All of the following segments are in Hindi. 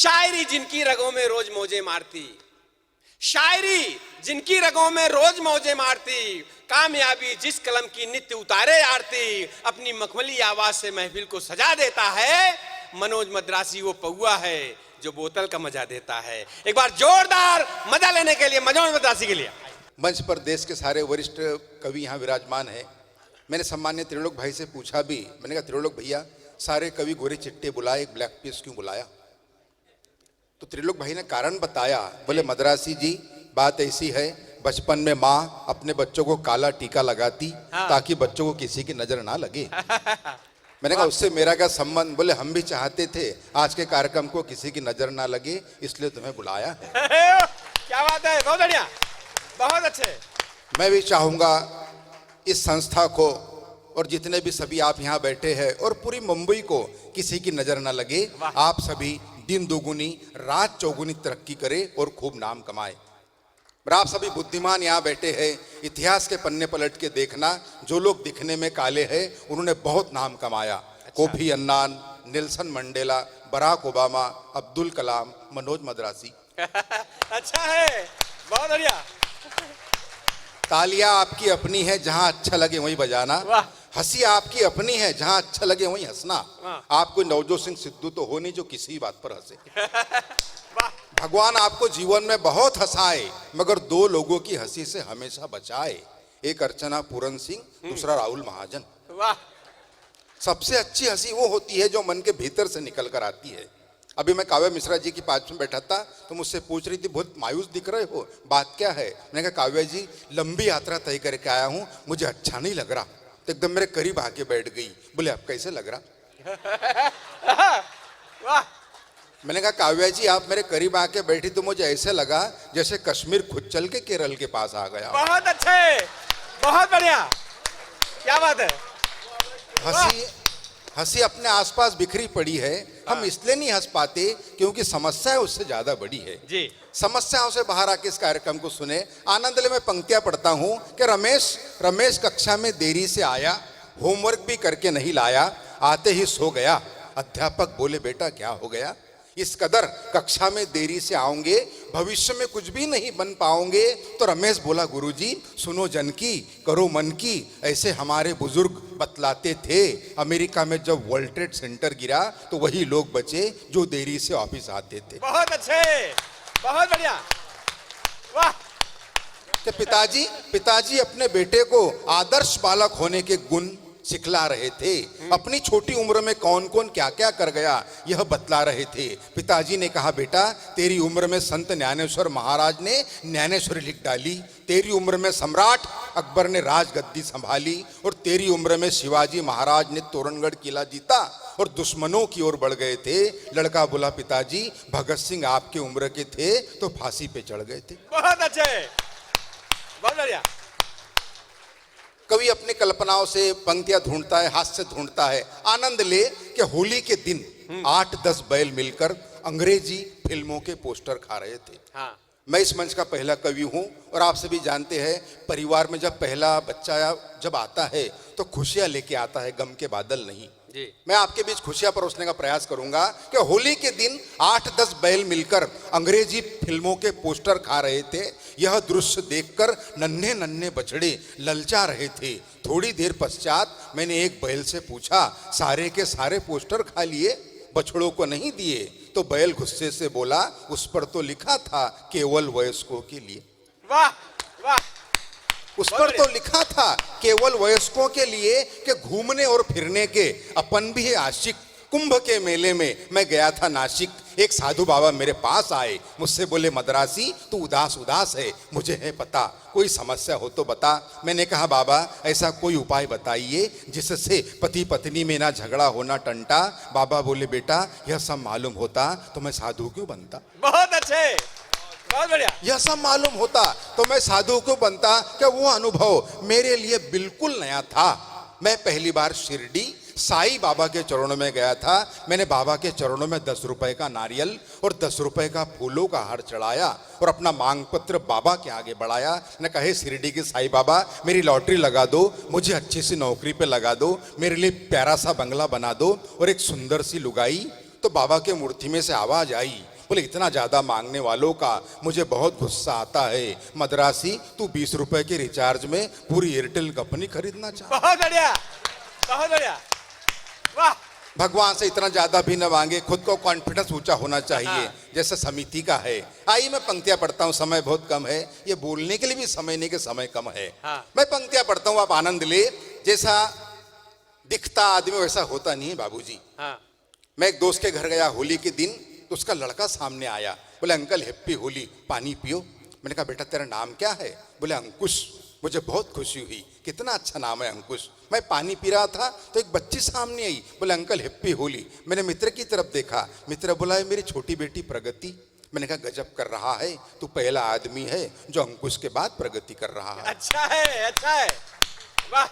शायरी जिनकी रगों में रोज मौजे मारती, शायरी जिनकी रगों में रोज मौजे मारती, कामयाबी जिस कलम की नित्य उतारे आरती, अपनी मखमली आवाज से महफिल को सजा देता है, मनोज मद्रासी वो पौआ है जो बोतल का मजा देता है। एक बार जोरदार मजा लेने के लिए मनोज मद्रासी के लिए। मंच पर देश के सारे वरिष्ठ कवि यहाँ विराजमान है। मैंने सम्मान्य त्रिलोक भाई से पूछा भी, मैंने कहा त्रिलोक भैया सारे कवि गोरे चिट्टे बुलाए, एक ब्लैक पीस क्यों बुलाया? तो त्रिलोक भाई ने कारण बताया। बोले मद्रासी जी बात ऐसी है, बचपन में माँ अपने बच्चों को काला टीका लगाती ताकि बच्चों को किसी की नजर ना लगे। मैंने कहा उससे मेरा क्या संबंध? बोले हम भी चाहते थे आज के कार्यक्रम को किसी की नजर ना लगे, इसलिए तुम्हें बुलाया है। क्या बात है, बहुत बढ़िया, बहुत अच्छे। मैं भी चाहूंगा इस संस्था को और जितने भी सभी आप यहाँ बैठे हैं और पूरी मुंबई को किसी की नजर ना लगे, आप सभी दिन दोगुनी रात चौगुनी तरक्की करें और खूब नाम कमाए। पर आप सभी बुद्धिमान यहाँ बैठे हैं, इतिहास के पन्ने पलट के देखना, जो लोग दिखने में काले हैं उन्होंने बहुत नाम कमाया। Kofi Annan, Nelson Mandela, Barack Obama, Abdul Kalam, Manoj Madrasi. अच्छा है, बहुत बढ़िया। तालियां आपकी अपनी है, जहां अच्छा लगे वहीं बजाना। हंसी आपकी अपनी है, जहां अच्छा लगे वहीं हंसना। आप कोई नवजोत सिंह सिद्धू तो हो नहीं जो किसी बात पर हंसे। भगवान आपको जीवन में बहुत हंसाए, मगर दो लोगों की हंसी से हमेशा बचाए। एक अर्चना पूरन सिंह, दूसरा राहुल महाजन। वाह। सबसे अच्छी हंसी वो होती है जो मन के भीतर से निकल कर आती है। अभी मैं काव्या मिश्रा जी की पास में बैठा था तो मुझसे पूछ रही थी बहुत मायूस दिख रहे हो, बात क्या है? मैंने कहा काव्या जी लंबी यात्रा तय करके आया हूँ, मुझे अच्छा नहीं लग रहा। तो एकदम मेरे करीब आके बैठ गई। बोले आप कैसे लग रहा? वाह। मैंने कहा काव्या जी आप मेरे करीब आके बैठी तो मुझे ऐसे लगा जैसे कश्मीर खुद चल के केरल के पास आ गया। बहुत अच्छे, बहुत बढ़िया, क्या बात है। हंसी अपने आसपास बिखरी पड़ी है, हम इसलिए नहीं हंस पाते क्योंकि समस्या उससे ज्यादा बड़ी है जी। समस्याओं से बाहर आके इस कार्यक्रम को सुने। आनंद ले मैं पंक्तियां पढ़ता हूं कि रमेश कक्षा में देरी से आया, होमवर्क भी करके नहीं लाया, आते ही सो गया। अध्यापक बोले बेटा क्या हो गया? इस कदर कक्षा में देरी से आओगे भविष्य में कुछ भी नहीं बन पाओगे। तो रमेश बोला गुरुजी सुनो जन की, करो मन की, ऐसे हमारे बुजुर्ग बतलाते थे। अमेरिका में जब वर्ल्ड ट्रेड सेंटर गिरा तो वही लोग बचे जो देरी से ऑफिस आते थे। बहुत अच्छे, बहुत बढ़िया, वाह। कि पिताजी अपने बेटे को आदर्श बालक होने के गुण सिखला रहे थे। अपनी छोटी उम्र में कौन कौन क्या क्या कर गया यह बतला रहे थे। पिताजी ने कहा बेटा तेरी उम्र में संत ज्ञानेश्वर महाराज ने ज्ञानेश्वरी लिख डाली, तेरी उम्र में सम्राट अकबर ने राजगद्दी संभाली, और तेरी उम्र में शिवाजी महाराज ने तोरणगढ़ किला जीता और दुश्मनों की ओर बढ़ गए थे। लड़का बोला पिताजी भगत सिंह आपके उम्र के थे तो फांसी पे चढ़ गए थे। बहुत अच्छे, बहुत बढ़िया। कवि अपनी कल्पनाओं से पंक्तियां ढूंढता है, हास्य ढूंढता है। आनंद ले कि होली के दिन 8-10 बैल मिलकर अंग्रेजी फिल्मों के पोस्टर खा रहे थे। हाँ। मैं इस मंच का पहला कवि हूं और आप सभी जानते हैं परिवार में जब पहला बच्चा जब आता है तो खुशियां लेके आता है, गम के बादल नहीं जी। मैं आपके बीच खुशियां परोसने का प्रयास करूंगा कि होली के दिन 8-10 बैल मिलकर अंग्रेजी फिल्मों के पोस्टर खा रहे थे। यह दृश्य देखकर नन्हे नन्हे बछड़े ललचा रहे थे। थोड़ी देर पश्चात मैंने एक बैल से पूछा सारे के सारे पोस्टर खा लिए, बछड़ों को नहीं दिए? तो बैल गुस्से से बोला उस पर तो लिखा था केवल वयस्कों के लिए। वाह वाह। उस पर तो लिखा था केवल वयस्कों के लिए कि घूमने और फिरने के अपन भी है आशिक। कुंभ के मेले में मैं गया था नासिक, एक साधु बाबा मेरे पास आए, मुझसे बोले मद्रासी तू उदास है, मुझे है पता, कोई समस्या हो तो बता। मैंने कहा बाबा ऐसा कोई उपाय बताइए जिससे पति पत्नी में ना झगड़ा होना टंटा। बाबा बोले बेटा यह सब मालूम होता तो मैं साधु क्यों बनता? बहुत अच्छे, बहुत बढ़िया। यह सब मालूम होता तो मैं साधु क्यों बनता? क्या वो अनुभव मेरे लिए बिल्कुल नया था। मैं पहली बार शिरडी साईं बाबा के चरणों में गया था। मैंने बाबा के चरणों में 10 रुपए का नारियल और 10 रुपए का फूलों का हार चढ़ाया और अपना मांग पत्र बाबा के आगे बढ़ाया। ने कहे शिरडी के साईं बाबा मेरी लॉटरी लगा दो, मुझे अच्छी सी नौकरी पे लगा दो, मेरे लिए प्यारा सा बंगला बना दो और एक सुंदर सी लुगाई। तो बाबा के मूर्ति में से आवाज आई बोले इतना ज्यादा मांगने वालों का मुझे बहुत गुस्सा आता है। मद्रासी, तू 20 रुपए के रिचार्ज में पूरी एयरटेल कंपनी खरीदना चाहता। बहुत बढ़िया, बहुत बढ़िया, वाह। भगवान से इतना ज्यादा भी न मांगे, खुद को कॉन्फिडेंस ऊंचा होना चाहिए। हाँ। जैसे समिति का है। आइए मैं पंक्तियां पढ़ता हूं, समय बहुत कम है, ये बोलने के लिए भी समय नहीं, कि समय कम है। हाँ। मैं पंक्तियां पढ़ता हूं, आप आनंद ले। जैसा दिखता आदमी वैसा होता नहीं है बाबूजी। हाँ। मैं एक दोस्त के घर गया होली के दिन, तो उसका लड़का सामने आया, बोले अंकल हैप्पी होली, पानी पियो। मैंने कहा बेटा तेरा नाम क्या है? बोले अंकुश। मुझे बहुत खुशी हुई, कितना अच्छा नाम है अंकुश। मैं पानी पी रहा था तो एक बच्ची सामने आई, बोले अंकल हैप्पी होली। मैंने मित्र की तरफ देखा, मित्र बोला है मेरी छोटी बेटी प्रगति। मैंने कहा गजब कर रहा है, तू पहला आदमी है जो अंकुश के बाद प्रगति कर रहा है। अच्छा है, अच्छा है, वाह,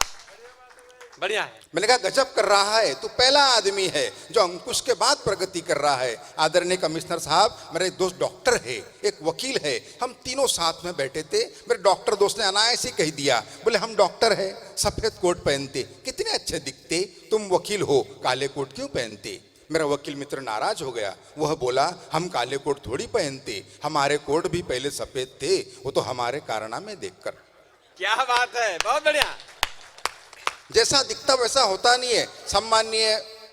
बढ़िया है। मैंने कहा गजब कर रहा है, तू पहला आदमी है जो अंकुश के बाद प्रगति कर रहा है। आदरणीय कमिश्नर साहब, मेरा एक दोस्त डॉक्टर है, एक वकील है, हम तीनों साथ में बैठे थे। मेरे डॉक्टर दोस्त ने अनायास ही कह दिया, बोले हम डॉक्टर है, सफेद कोट पहनते, कितने अच्छे दिखते, तुम वकील हो, काले कोट क्यों पहनते? मेरा वकील मित्र नाराज हो गया, वह बोला हम काले कोट थोड़ी पहनते, हमारे कोट भी पहले सफेद थे, वो तो हमारे कारनामे देखकर। क्या बात है, बहुत बढ़िया। जैसा दिखता वैसा होता नहीं है। सम्माननीय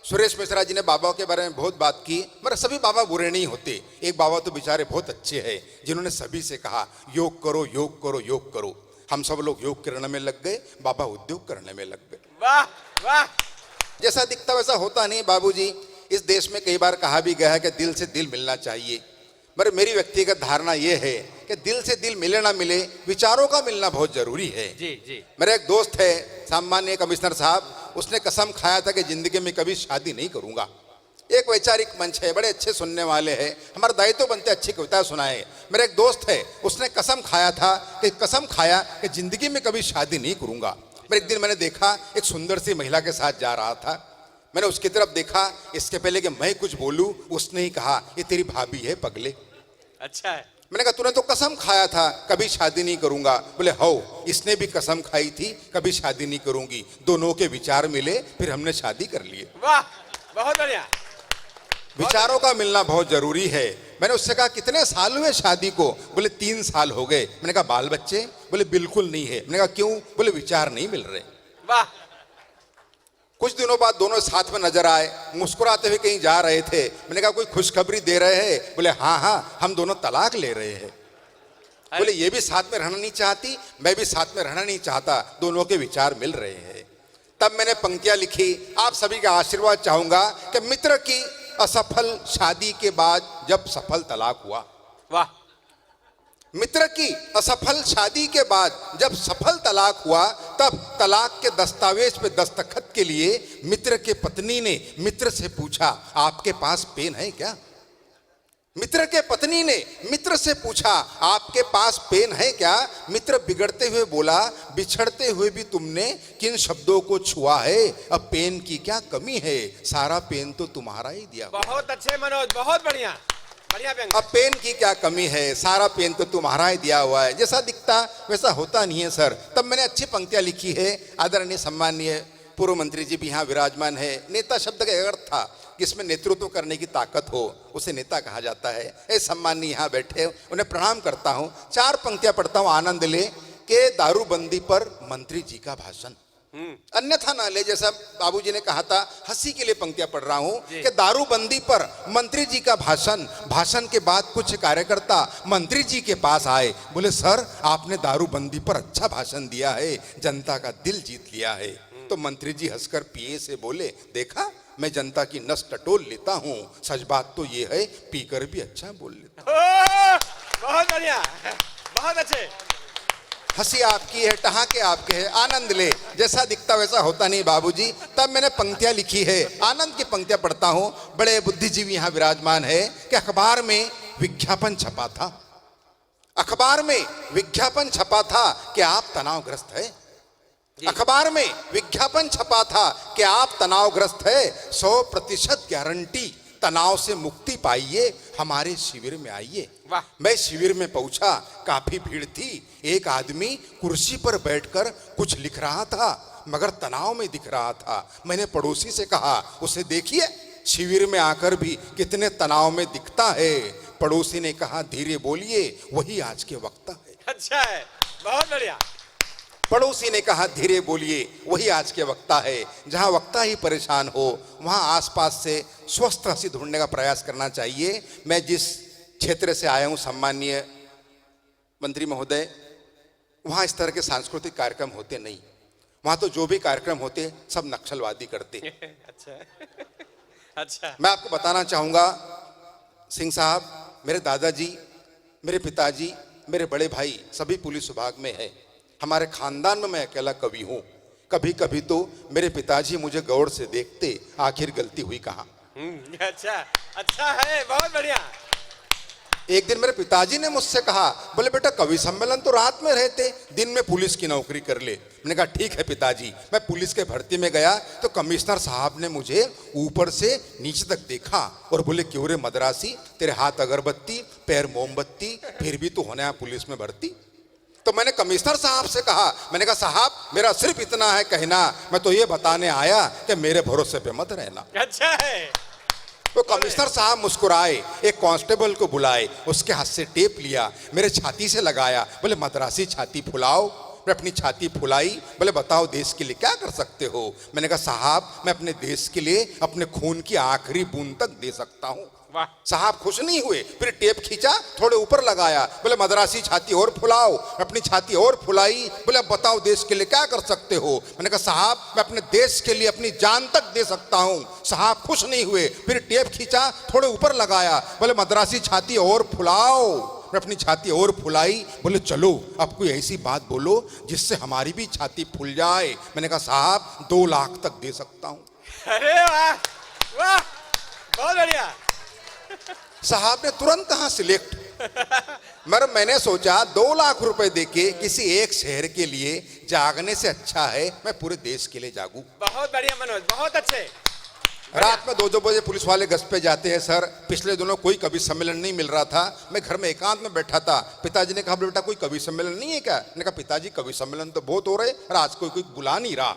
सुरेश मिश्रा जी ने बाबा के बारे में बहुत बात की, मगर सभी बाबा बुरे नहीं होते। एक बाबा तो बेचारे बहुत अच्छे हैं, जिन्होंने सभी से कहा योग करो, योग करो, योग करो। हम सब लोग योग करने में लग गए, बाबा उद्योग करने में लग गए। वाह वाह। जैसा दिखता वैसा होता नहीं बाबूजी। इस देश में कई बार कहा भी गया है कि दिल से दिल मिलना चाहिए, मगर मेरी व्यक्तिगत धारणा यह है कि दिल से दिल मिले ना मिले, विचारों का मिलना बहुत जरूरी है। जी जी। मेरा एक दोस्त है सम्माननीय कमिश्नर साहब, उसने कसम खाया था कि जिंदगी में कभी शादी नहीं करूंगा। एक वैचारिक मंच है, बड़े अच्छे सुनने वाले हैं, हमारा दायित्व बनते अच्छी कविता सुनाए। मेरा एक दोस्त है, उसने कसम खाया कि जिंदगी में कभी शादी नहीं करूंगा। मेरे एक दिन मैंने देखा एक सुंदर सी महिला के साथ जा रहा था, मैंने उसकी तरफ देखा, इसके पहले कि मैं कुछ बोलूं उसने ही कहा ये तेरी भाभी है पगले। अच्छा है। मैंने कहा तूने तो कसम खाया था कभी शादी नहीं करूंगा। बोले हो, इसने भी कसम खाई थी कभी शादी नहीं करूंगी, दोनों के विचार मिले, फिर हमने शादी कर लिए। वाह, बहुत बढ़िया। विचारों का मिलना बहुत जरूरी है। मैंने उससे कहा कितने साल हुए शादी को? बोले 3 साल हो गए। मैंने कहा बाल बच्चे? बोले बिल्कुल नहीं है। मैंने कहा क्यों? बोले विचार नहीं मिल रहे। वाह। कुछ दिनों बाद दोनों साथ में नजर आए, मुस्कुराते हुए कहीं जा रहे थे। मैंने कहा कोई खुशखबरी दे रहे हैं? बोले हाँ हाँ, हम दोनों तलाक ले रहे हैं। बोले ये भी साथ में रहना नहीं चाहती, मैं भी साथ में रहना नहीं चाहता, दोनों के विचार मिल रहे हैं। तब मैंने पंक्तियां लिखी, आप सभी का आशीर्वाद चाहूंगा कि मित्र की असफल शादी के बाद जब सफल तलाक हुआ। वाह। मित्र की असफल शादी के बाद जब सफल तलाक हुआ, तब तलाक के दस्तावेज पे दस्तखत के लिए मित्र के पत्नी ने मित्र से पूछा आपके पास पेन है क्या? मित्र के पत्नी ने मित्र से पूछा आपके पास पेन है क्या? मित्र बिगड़ते हुए बोला बिछड़ते हुए भी तुमने किन शब्दों को छुआ है, अब पेन की क्या कमी है, सारा पेन तो तुम्हारा ही दिया। बहुत अच्छे मनोज, बहुत बढ़िया, बढ़िया व्यंग। अब पेन की क्या कमी है, सारा पेन तो तुम्हारा ही दिया हुआ है। जैसा दिखता वैसा होता नहीं है सर। तब मैंने अच्छी पंक्तियां लिखी है। आदरणीय सम्माननीय पूर्व मंत्री जी भी यहाँ विराजमान है। नेता शब्द का अर्थ था कि इसमें नेतृत्व करने की ताकत हो, उसे नेता कहा जाता है। ऐ सम्माननीय यहाँ बैठे, उन्हें प्रणाम करता हूँ। 4 पंक्तियां पढ़ता हूँ, आनंद ले। के दारूबंदी पर मंत्री जी का भाषण अन्यथा ना ले, जैसा बाबूजी ने कहा था, हंसी के लिए पंक्तियां पढ़ रहा हूं कि दारूबंदी पर मंत्री जी का भाषण। भाषण के बाद कुछ कार्यकर्ता मंत्री जी के पास आए, बोले सर आपने दारूबंदी पर अच्छा भाषण दिया है, जनता का दिल जीत लिया है। तो मंत्री जी हंसकर पीए से बोले देखा मैं जनता की नस टटोल लेता हूं, सच बात तो ये है पीकर भी अच्छा बोल लेता हूं। बहुत बढ़िया, बहुत अच्छे। हंसी आपकी है, ठहाके आपके हैं, आनंद ले। जैसा दिखता वैसा होता नहीं बाबूजी। तब मैंने पंक्तियां लिखी है, आनंद की पंक्तियां पढ़ता हूं। बड़े बुद्धिजीवी यहाँ विराजमान है कि अखबार में विज्ञापन छपा था, अखबार में विज्ञापन छपा था कि आप तनावग्रस्त है। अखबार में विज्ञापन छपा था कि आप तनावग्रस्त है, 100% गारंटी, तनाव से मुक्ति पाइए, हमारे शिविर में आइए। मैं शिविर में पहुंचा, काफी भीड़ थी। एक आदमी कुर्सी पर बैठकर कुछ लिख रहा था, मगर तनाव में दिख रहा था। मैंने पड़ोसी से कहा उसे देखिए शिविर में आकर भी कितने तनाव में दिखता है। पड़ोसी ने कहा धीरे बोलिए, वही आज के वक्ता है। अच्छा है, बहुत बढ़िया। पड़ोसी ने कहा धीरे बोलिए, वही आज के वक्ता है। जहां वक्ता ही परेशान हो वहां आसपास से स्वस्थ हंसी ढूंढने का प्रयास करना चाहिए। मैं जिस क्षेत्र से आया हूं सम्माननीय मंत्री महोदय, वहां इस तरह के सांस्कृतिक कार्यक्रम होते नहीं। वहां तो जो भी कार्यक्रम होते सब नक्सलवादी करते। अच्छा अच्छा। मैं आपको बताना चाहूंगा सिंह साहब, मेरे दादाजी, मेरे पिताजी, मेरे बड़े भाई सभी पुलिस विभाग में है। हमारे खानदान में मैं अकेला कवि हूं। कभी कभी तो मेरे पिताजी मुझे गौर से देखते, आखिर गलती हुई कहां। अच्छा अच्छा है, बहुत बढ़िया। एक दिन मेरे पिताजी ने मुझसे कहा, बोले बेटा कवि सम्मेलन तो रात में रहते, दिन में पुलिस की नौकरी कर ले। मैंने कहा ठीक है पिताजी। मैं पुलिस के भर्ती में गया तो कमिश्नर साहब ने मुझे ऊपर से नीचे तक देखा और बोले क्यों रे मद्रासी, तेरे हाथ अगरबत्ती पैर मोमबत्ती, फिर भी तू होने आया पुलिस में भर्ती। तो मैंने कमिश्नर साहब से कहा, मैंने कहा साहब मेरा सिर्फ इतना है कहना, मैं तो ये बताने आया कि मेरे भरोसे पे मत रहना। अच्छा है। तो कमिश्नर साहब मुस्कुराए, एक कांस्टेबल को बुलाए, उसके हाथ से टेप लिया, मेरे छाती से लगाया, बोले मद्रासी छाती फुलाओ। मैं अपनी छाती फुलाई, बोले बताओ देश के लिए क्या कर सकते हो। मैंने कहा साहब मैं अपने देश के लिए अपने खून की आखिरी बूंद तक दे सकता हूँ। साहब खुश नहीं हुए, फिर टेप खींचा, थोड़े ऊपर लगाया, बोले मद्रासी छाती और फुलाओ। अपनी छाती और फुलाई, बोले अब बताओ देश के लिए क्या कर सकते हो। मैंने कहा साहब मैं अपने देश के लिए अपनी जान तक दे सकता हूं। साहब खुश नहीं हुए, फिर टेप खींचा, थोड़े ऊपर लगाया, बोले मद्रासी छाती और फुलाओ। मैं अपनी छाती और फुलाई, बोले चलो अब कोई ऐसी बात बोलो जिससे हमारी भी छाती फूल जाए। मैंने कहा साहब 2 लाख तक दे सकता हूं। अरे वाह वाह, बहुत बढ़िया। साहब ने तुरंत कहा सिलेक्ट। मगर मैंने सोचा 2 लाख रुपए देके किसी एक शहर के लिए जागने से अच्छा है मैं पूरे देश के लिए जागूं। बहुत बढ़िया मनोज, बहुत अच्छे। रात में 2-2 बजे पुलिस वाले गश्त पे जाते हैं सर। पिछले दिनों कोई कवि सम्मेलन नहीं मिल रहा था, मैं घर में एकांत में बैठा था। पिताजी ने कहा बेटा कोई कवि सम्मेलन नहीं है क्या। मैंने कहा पिताजी कवि सम्मेलन तो बहुत हो रहे और आज कोई बुला नहीं रहा।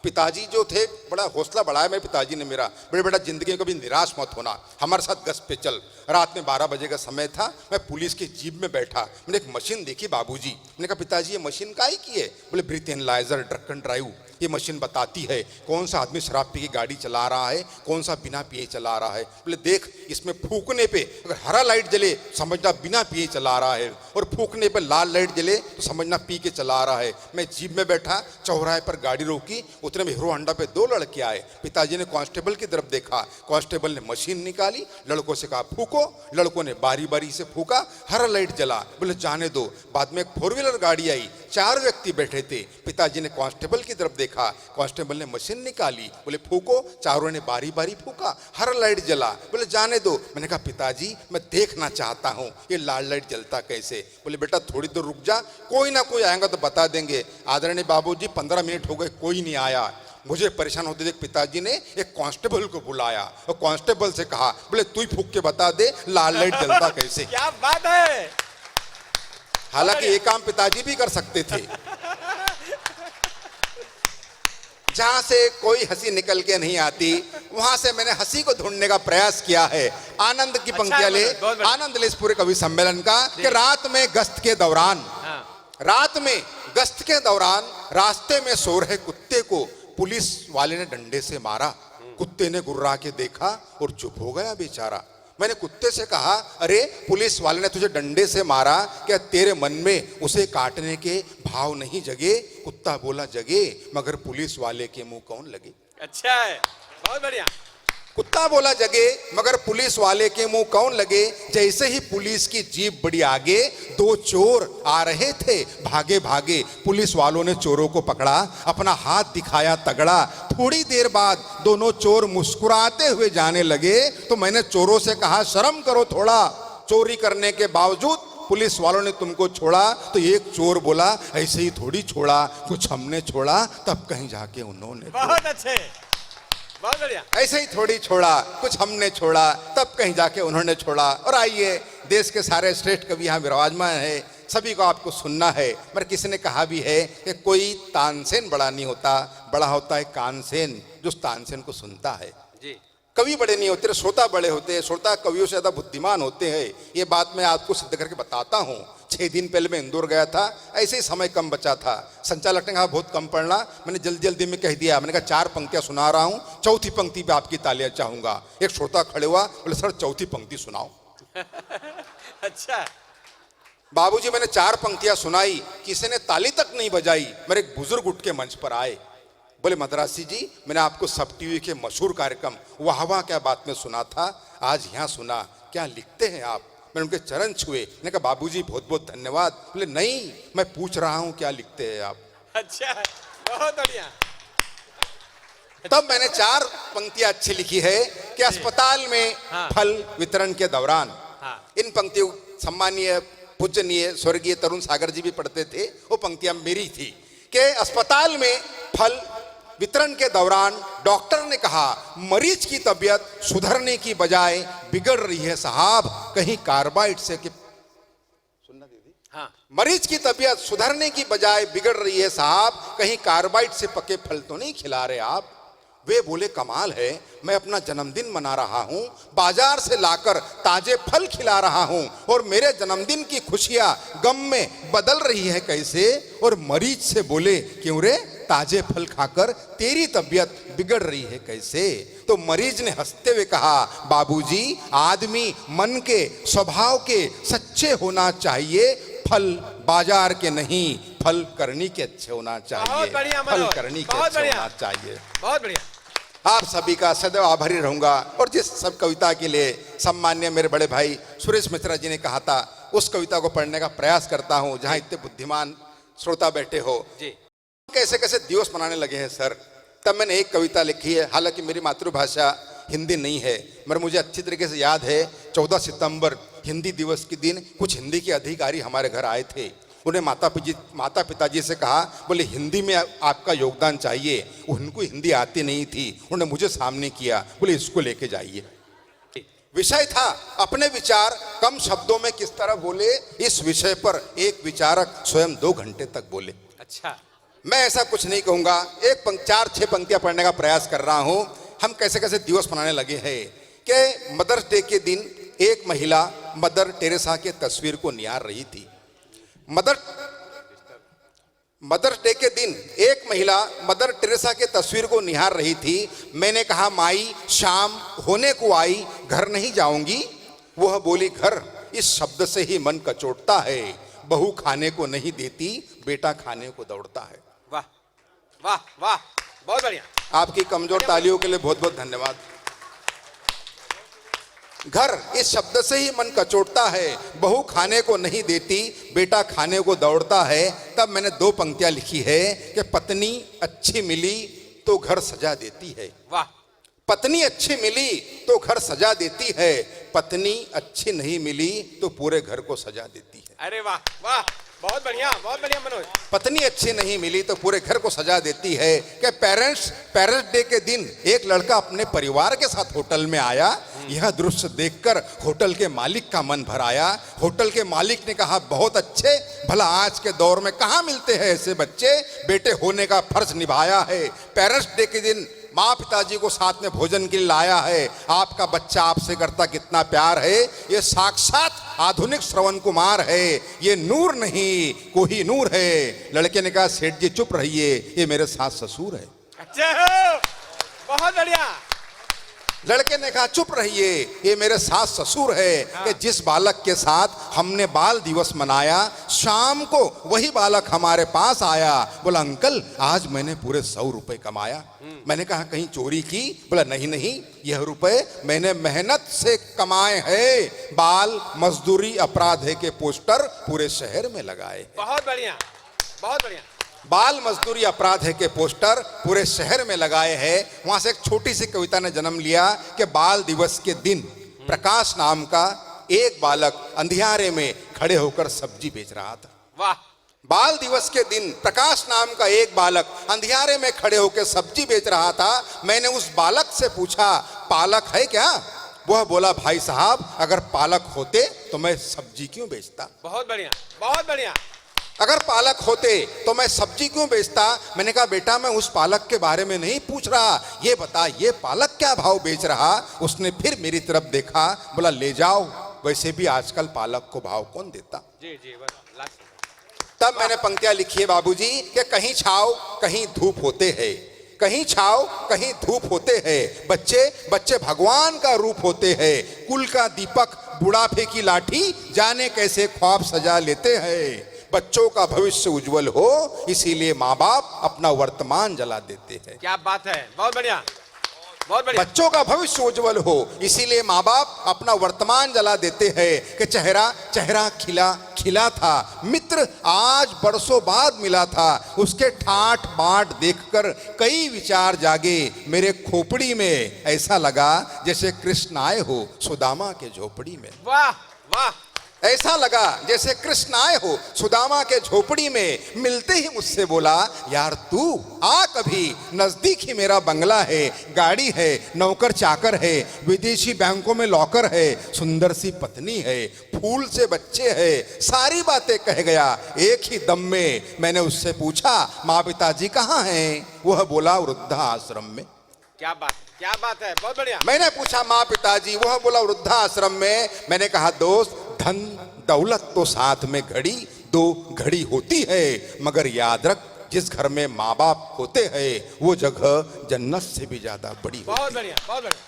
पिताजी जो थे बड़ा हौसला बढ़ाया मेरे पिताजी ने मेरा, बड़े बेटा जिंदगी में कभी निराश मत होना, हमारे साथ गश्त पे चल। रात में 12 बजे का समय था, मैं पुलिस की जीप में बैठा, मैंने एक मशीन देखी बाबूजी। मैंने कहा पिताजी ये मशीन काहे की है। बोले breath analyser drug and drive, ये मशीन बताती है कौन सा आदमी शराब पी के गाड़ी चला रहा है, कौन सा बिना पिए चला रहा है। बोले देख इसमें फूकने पे अगर हरा लाइट जले समझना बिना पिए चला रहा है, और फूकने पे लाल लाइट जले तो समझना पी के चला रहा है। मैं जीप में बैठा, चौराहे पर गाड़ी रोकी, उतने में हीरो होंडा पे 2 लड़के आए। पिताजी ने कांस्टेबल की तरफ देखा, कांस्टेबल ने मशीन निकाली, लड़कों से कहा फूको। लड़कों ने बारी बारी से फूका, हरा लाइट जला। बोले जाने दो। बाद में एक 4 व्हीलर गाड़ी आई, 4 व्यक्ति बैठे थे। पिताजी ने कांस्टेबल की तरफ देखा, कांस्टेबल ने मशीन निकाली, बोले फूको। चारों ने बारी बारी फूका, हरा लाइट जला। बोले जाने दो। मैंने कहा पिताजी मैं देखना चाहता हूँ ये लाल लाइट जलता कैसे। बोले बेटा थोड़ी देर रुक जा, कोई ना कोई आएगा तो बता देंगे। आदरणीय बाबूजी 15 मिनट हो गए कोई नहीं आया। मुझे परेशान होते देख पिताजी ने एक कांस्टेबल को बुलाया और कांस्टेबल से कहा, बोले तू ही फूक के बता दे लाल लाइट जलता कैसे। क्या बात है। हालांकि ये काम पिताजी भी कर सकते थे। जहां से कोई हंसी निकल के नहीं आती वहां से मैंने हंसी को ढूंढने का प्रयास किया है। आनंद की पंक्तियां ले, आनंद ले इस पूरे कवि सम्मेलन का कि रात में गश्त के दौरान, रात में गश्त के दौरान रास्ते में सो रहे कुत्ते को पुलिस वाले ने डंडे से मारा। कुत्ते ने गुर्रा के देखा और चुप हो गया बेचारा। मैंने कुत्ते से कहा अरे पुलिस वाले ने तुझे डंडे से मारा, क्या तेरे मन में उसे काटने के भाव नहीं जगे। कुत्ता बोला जगे, मगर पुलिस वाले के मुंह कौन लगे। अच्छा है, बहुत बढ़िया। कुत्ता बोला जगे मगर पुलिस वाले के मुंह कौन लगे। जैसे ही पुलिस की जीप बड़ी आगे, 2 चोर आ रहे थे भागे भागे। पुलिस वालों ने चोरों को पकड़ा, अपना हाथ दिखाया तगड़ा। थोड़ी देर बाद दोनों चोर मुस्कुराते हुए जाने लगे तो मैंने चोरों से कहा शर्म करो थोड़ा, चोरी करने के बावजूद पुलिस वालों ने तुमको छोड़ा। तो एक चोर बोला ऐसे ही थोड़ी छोड़ा, कुछ हमने छोड़ा तब कहीं जाके उन्होंने। बहुत अच्छे, बहुत बढ़िया। ऐसे ही थोड़ी छोड़ा, कुछ हमने छोड़ा तब कहीं जाके उन्होंने छोड़ा। और आइए देश के सारे श्रेष्ठ कवि यहाँ विराजमान है, सभी को आपको सुनना है। मगर किसी ने कहा भी है कि कोई तानसेन बड़ा नहीं होता, बड़ा होता है कानसेन जो तानसेन को सुनता है। जी। कवि बड़े नहीं होते, श्रोता बड़े होते हैं। श्रोता कवियों से ज्यादा बुद्धिमान होते हैं। ये बात मैं आपको सिद्ध करके बताता हूँ। 6 दिन पहले मैं इंदौर गया था, ऐसे ही समय कम बचा था। संचालक ने कहा बहुत कम पढ़ना, मैंने जल्दी जल्दी में कह दिया। मैंने कहा 4 पंक्तियां सुना रहा हूँ, चौथी पंक्ति पे आपकी तालियां चाहूंगा। एक श्रोता खड़े हुआ, बोले सर चौथी पंक्ति सुनाओ। अच्छा बाबूजी मैंने 4 पंक्तियां सुनाई, किसी ने ताली तक नहीं बजाई। मेरे एक बुजुर्ग उठ के मंच पर आए, बोले मद्रासी जी मैंने आपको सब टीवी के मशहूर कार्यक्रम वाह वाह क्या बात में सुना था, आज यहाँ सुना, क्या लिखते हैं आप? मैंने उनके चरण छुए, मैंने कहा बाबूजी बहुत बहुत धन्यवाद। बोले नहीं मैं पूछ रहा हूँ क्या लिखते हैं आप। अच्छा बहुत बढ़िया। तब मैंने 4 पंक्तियां अच्छी लिखी है कि अस्पताल में फल वितरण के दौरान। इन पंक्तियों सम्मानीय पूजनीय स्वर्गीय तरुण सागर जी भी पढ़ते थे, वो पंक्तियां मेरी थी कि अस्पताल में फल वितरण के दौरान डॉक्टर ने कहा मरीज की तबीयत सुधरने की बजाय बिगड़ रही है साहब, कहीं कार्बाइड से कि सुनना दीदी। हाँ। मरीज की तबीयत सुधरने की बजाय बिगड़ रही है साहब, कहीं कार्बाइड से पके फल तो नहीं खिला रहे आप। वे बोले कमाल है, मैं अपना जन्मदिन मना रहा हूं, बाजार से लाकर ताजे फल खिला रहा हूं और मेरे जन्मदिन की खुशियां गम में बदल रही है कैसे। और मरीज से बोले क्यों रे, ताजे फल खाकर तेरी तबीयत बिगड़ रही है कैसे। तो मरीज ने हंसते हुए कहा बाबूजी आदमी मन के स्वभाव के सच्चे होना चाहिए, फल बाजार के नहीं, फल करनी के अच्छे होना चाहिए। बहुत बढ़िया फल करनी के अच्छे होना चाहिए। बहुत बढ़िया। आप सभी का सदैव आभारी रहूंगा। और जिस सब कविता के लिए सम्मान्य मेरे बड़े भाई सुरेश मिश्रा जी ने कहा था, उस कविता को पढ़ने का प्रयास करता हूं जहां इतने बुद्धिमान श्रोता बैठे हो जी। कैसे कैसे दिवस मनाने लगे हैं सर। तब मैंने एक कविता लिखी है, हालांकि मेरी मातृभाषा हिंदी नहीं है, मगर मुझे अच्छी तरीके से याद है 14 सितंबर हिंदी दिवस के दिन कुछ हिंदी के अधिकारी हमारे घर आए थे। उन्हें माता पिताजी से कहा, बोले हिंदी में आपका योगदान चाहिए। उनको हिंदी आती नहीं थी, उन्होंने मुझे सामने किया, बोले इसको लेके जाइए। विषय था अपने विचार कम शब्दों में किस तरह बोले। इस विषय पर एक विचारक स्वयं 2 घंटे तक बोले। अच्छा मैं ऐसा कुछ नहीं कहूंगा, 4-6 पंक्तियां पढ़ने का प्रयास कर रहा हूं। हम कैसे कैसे दिवस मनाने लगे हैं कि मदर्स डे के दिन एक महिला मदर टेरेसा के तस्वीर को निहार रही थी। मदर्स डे के दिन एक महिला मदर टेरेसा के तस्वीर को निहार रही थी। मैंने कहा माई शाम होने को आई, घर नहीं जाऊंगी। वह बोली घर, इस शब्द से ही मन कचोटता है, बहू खाने को नहीं देती, बेटा खाने को दौड़ता है। वाह वाह वाह, बहुत बढ़िया। आपकी कमजोर तालियों के लिए बहुत बहुत धन्यवाद। घर, इस शब्द से ही मन कचोटता है, बहू खाने को नहीं देती, बेटा खाने को दौड़ता है। तब मैंने 2 पंक्तियां लिखी है कि पत्नी अच्छी मिली तो घर सजा देती है। वाह। पत्नी अच्छी मिली तो घर सजा देती है, पत्नी अच्छी नहीं मिली तो पूरे घर को सजा देती है। अरे वाह वाह, बहुत बढ़िया मनोज। पत्नी अच्छी नहीं मिली तो पूरे घर को सजा देती है। कि पेरेंट्स डे के दिन एक लड़का अपने परिवार के साथ होटल में आया। यह दृश्य देखकर होटल के मालिक का मन भर आया। होटल के मालिक ने कहा बहुत अच्छे, भला आज के दौर में कहाँ मिलते हैं ऐसे बच्चे, बेटे होने का फर्ज निभाया है। पेरेंट्स डे के दिन माँ पिताजी को साथ में भोजन के लिए लाया है। आपका बच्चा आपसे करता कितना प्यार है। ये साक्षात आधुनिक श्रवण कुमार है, ये नूर नहीं कोई नूर है। लड़के ने कहा सेठ जी चुप रहिए, ये मेरे सास ससुर है। अच्छा बहुत बढ़िया। लड़के ने कहा चुप रहिए, ये मेरे सास ससुर है। कि जिस बालक के साथ हमने बाल दिवस मनाया, शाम को वही बालक हमारे पास आया। बोला अंकल आज मैंने पूरे 100 रुपए कमाया। मैंने कहा कहीं चोरी की? बोला नहीं नहीं, यह रुपए मैंने मेहनत से कमाए हैं। बाल मजदूरी अपराध है के पोस्टर पूरे शहर में लगाए। बहुत बढ़िया बहुत बढ़िया। बाल मजदूरी अपराध है के पोस्टर पूरे शहर में लगाए हैं। वहां से एक छोटी सी कविता ने जन्म लिया कि बाल दिवस के दिन प्रकाश नाम का एक बालक अंधियारे में खड़े होकर सब्जी बेच रहा था। वाह। बाल दिवस के दिन प्रकाश नाम का एक बालक अंधियारे में खड़े होकर सब्जी बेच रहा था। मैंने उस बालक से पूछा पालक है क्या? वह बोला भाई साहब अगर पालक होते तो मैं सब्जी क्यों बेचता। बहुत बढ़िया बहुत बढ़िया। अगर पालक होते तो मैं सब्जी क्यों बेचता? मैंने कहा बेटा मैं उस पालक के बारे में नहीं पूछ रहा, ये बता ये पालक क्या भाव बेच रहा? उसने फिर मेरी तरफ देखा, बोला ले जाओ, वैसे भी आजकल पालक को भाव कौन देता। जी जी बस तब मैंने पंक्तियां लिखी है बाबूजी कि कहीं छाव कहीं धूप होते हैं, कहीं छाव कहीं धूप होते हैं, बच्चे बच्चे भगवान का रूप होते हैं, कुल का दीपक बुढ़ापे की लाठी जाने कैसे ख्वाब सजा लेते हैं। बच्चों का भविष्य उज्जवल हो इसीलिए माँ बाप अपना वर्तमान जला देते हैं। क्या बात है, बहुत बढ़िया बहुत बढ़िया। बच्चों का भविष्य उज्जवल हो इसीलिए माँ बाप अपना वर्तमान जला देते हैं कि चेहरा चेहरा खिला खिला था, मित्र आज बरसों बाद मिला था, उसके ठाठ बाट देखकर कई विचार जागे, मेरे खोपड़ी में ऐसा लगा जैसे कृष्ण आए हो सुदामा के झोपड़ी में। वाह वाह, ऐसा लगा जैसे कृष्ण आए हो सुदामा के झोपड़ी में। मिलते ही मुझसे बोला यार तू आ कभी, नजदीक ही मेरा बंगला है, गाड़ी है, नौकर चाकर है, विदेशी बैंकों में लॉकर है, सुंदर सी पत्नी है, फूल से बच्चे है, सारी बातें कह गया एक ही दम में। मैंने उससे पूछा माँ पिताजी कहाँ हैं? वह बोला वृद्धा आश्रम में। क्या बात है, बहुत बढ़िया। मैंने पूछा माँ पिताजी? वह बोला वृद्धा आश्रम में। मैंने कहा दोस्त धन दौलत तो साथ में घड़ी दो घड़ी होती है, मगर याद रख जिस घर में माँ बाप होते हैं वो जगह जन्नत से भी ज्यादा बड़ी होती है। बहुत बढ़िया बहुत बढ़िया।